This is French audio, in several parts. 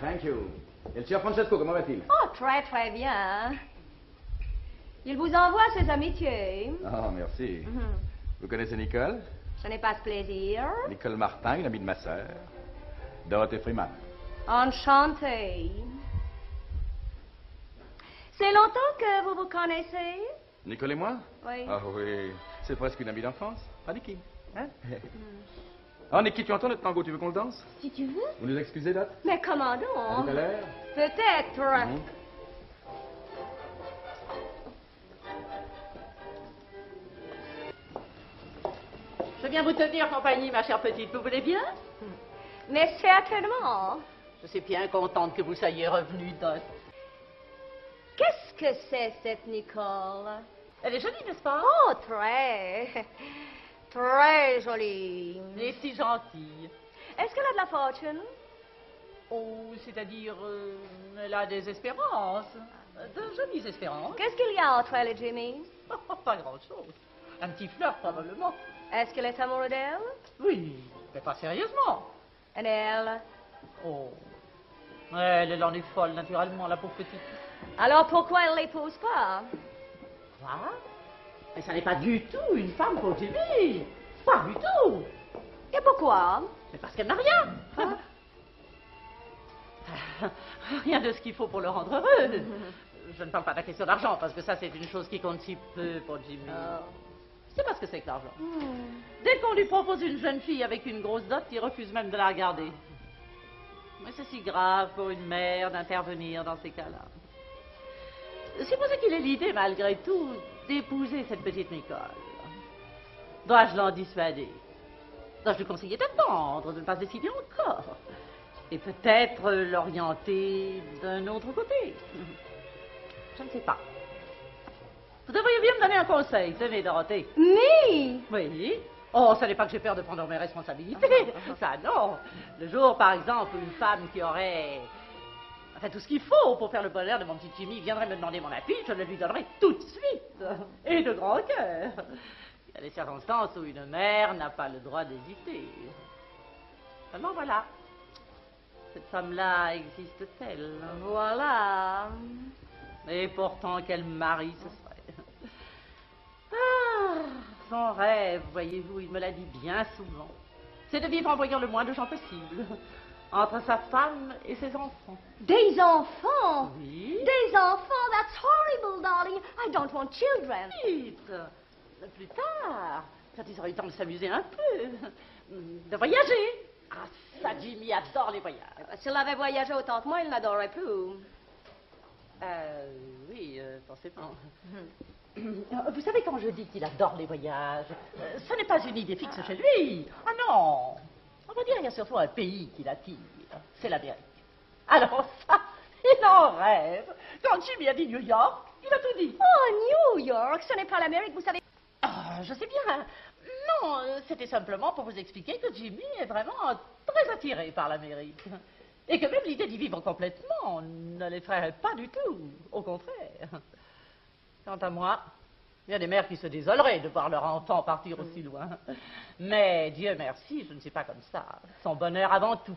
Thank you. Et le sieur Francesco, comment va-t-il? Oh, très, très bien. Il vous envoie ses amitiés. Oh, merci. Vous connaissez Nicole? Je n'ai pas ce plaisir. Nicole Martin, une amie de ma sœur. Dorothée Freeman. Enchantée. C'est longtemps que vous vous connaissez? Nicole et moi? Oui. Ah oui, c'est presque une amie d'enfance. Pas Niki, hein? Oh, Niki, tu entends notre tango? Tu veux qu'on le danse? Si tu veux. Vous nous excusez, Dot? Mais comment À donc? tout à l'heure. Peut-être. Je viens vous tenir compagnie, ma chère petite. Vous voulez bien? Mais certainement. Je suis bien contente que vous soyez revenue, Dot. Qu'est-ce que c'est, cette Nicole? Elle est jolie, n'est-ce pas? Oh, très. Très jolie. Et si gentille. Est-ce qu'elle a de la fortune? Oh, c'est-à-dire, elle a des espérances. De jolies espérances. Qu'est-ce qu'il y a entre elle et Jimmy? Pas grand-chose. Un petit flirt, probablement. Est-ce qu'elle est amoureuse d'elle? Oui, mais pas sérieusement. Et elle? Oh, elle en est folle, naturellement, la pauvre petite. Alors pourquoi elle l'épouse pas? Quoi? Mais ça n'est pas du tout une femme pour Jimmy. Pas du tout. Et pourquoi? C'est parce qu'elle n'a rien. Rien de ce qu'il faut pour le rendre heureux. Je ne parle pas de la question d'argent, parce que ça, c'est une chose qui compte si peu pour Jimmy. C'est pas ce que c'est que l'argent. Dès qu'on lui propose une jeune fille avec une grosse dot, il refuse même de la regarder. Mais c'est si grave pour une mère d'intervenir dans ces cas-là. Supposez qu'il ait l'idée, malgré tout, d'épouser cette petite Nicole. Dois-je l'en dissuader? Dois-je lui conseiller d'attendre, de ne pas se décider encore? Et peut-être l'orienter d'un autre côté? Je ne sais pas. Vous devriez bien me donner un conseil, tenez, Dorothée. Me? Oui. Oh, ça n'est pas que j'ai peur de prendre mes responsabilités. Ça, non. Le jour, par exemple, où une femme qui aurait... Enfin, tout ce qu'il faut pour faire le bonheur de mon petit Jimmy viendrait me demander mon appui, je le lui donnerai tout de suite. Et de grand cœur. Il y a des circonstances où une mère n'a pas le droit d'hésiter. Seulement, voilà. Cette femme-là existe-t-elle? Voilà. Et pourtant, quel mari ce serait. Ah, son rêve, voyez-vous, il me l'a dit bien souvent. C'est de vivre en voyant le moins de gens possible. Entre sa femme et ses enfants. Des enfants? Oui. Des enfants? That's horrible, darling. I don't want children. Vite. Plus tard, quand ils auraient eu le temps de s'amuser un peu, de voyager. Ah, ça, Jimmy adore les voyages. S'il avait voyagé autant que moi, il n'adorerait plus. Oui, forcément. Vous savez, quand je dis qu'il adore les voyages, ce n'est pas une idée fixe chez lui. Ah non. On va dire qu'il y a surtout un pays qui l'attire. C'est l'Amérique. Alors ça, il en rêve. Quand Jimmy a dit New York, il a tout dit. Oh, New York, ce n'est pas l'Amérique, vous savez. Ah, je sais bien. Non, c'était simplement pour vous expliquer que Jimmy est vraiment très attiré par l'Amérique. Et que même l'idée d'y vivre complètement ne l'effraierait pas du tout. Au contraire. Quant à moi, il y a des mères qui se désoleraient de voir leur enfant partir aussi loin. Mais Dieu merci, je ne suis pas comme ça. Son bonheur avant tout.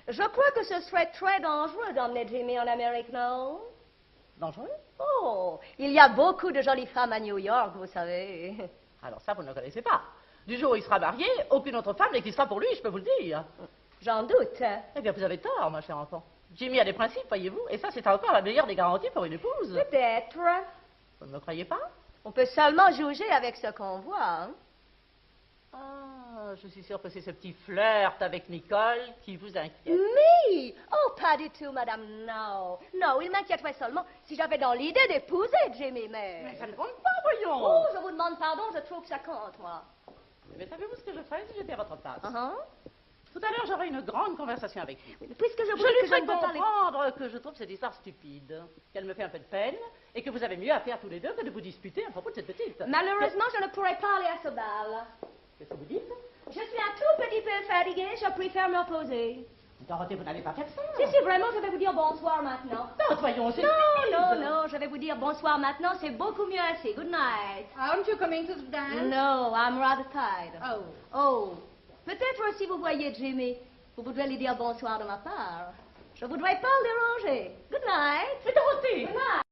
Je crois que ce serait très dangereux d'emmener Jimmy en Amérique, non? Dangereux? Oh, il y a beaucoup de jolies femmes à New York, vous savez. Alors ça, vous ne connaissez pas. Du jour où il sera marié, aucune autre femme n'existera pour lui, je peux vous le dire. J'en doute. Eh bien, vous avez tort, ma chère enfant. Jimmy a des principes, voyez-vous, et ça, c'est encore la meilleure des garanties pour une épouse. Peut-être. Vous ne me croyez pas? On peut seulement juger avec ce qu'on voit. Hein? Ah, je suis sûre que c'est ce petit flirt avec Nicole qui vous inquiète. Me? Oh, pas du tout, madame, non. Non, il m'inquiéterait seulement si j'avais dans l'idée d'épouser Jimmy, Mais ça ne compte pas, voyons. Oh, je vous demande pardon, je trouve que ça compte, moi. Mais savez-vous ce que je ferais si j'étais à votre place? Uh-huh. Tout à l'heure, j'aurai une grande conversation avec lui. Oui, puisque je vous Je dis lui que je ferai ne peux pas les... comprendre que je trouve cette histoire stupide, qu'elle me fait un peu de peine, et que vous avez mieux à faire tous les deux que de vous disputer à propos de cette petite. Malheureusement, je ne pourrai pas aller à ce bal. Qu'est-ce que vous dites? Je suis un tout petit peu fatiguée, je préfère me reposer. Dorothée, vous n'allez pas faire ça. Si, vraiment, je vais vous dire bonsoir maintenant. Non, voyons, c'est Non, stupide. non, je vais vous dire bonsoir maintenant, c'est beaucoup mieux ainsi. Good night. Aren't you coming to the dance? No, I'm rather tired. Oh. Oh, peut-être si vous voyez Jimmy, vous voudrez lui dire bonsoir de ma part. Je voudrais pas le déranger. Good night. Mais toi aussi. Good night.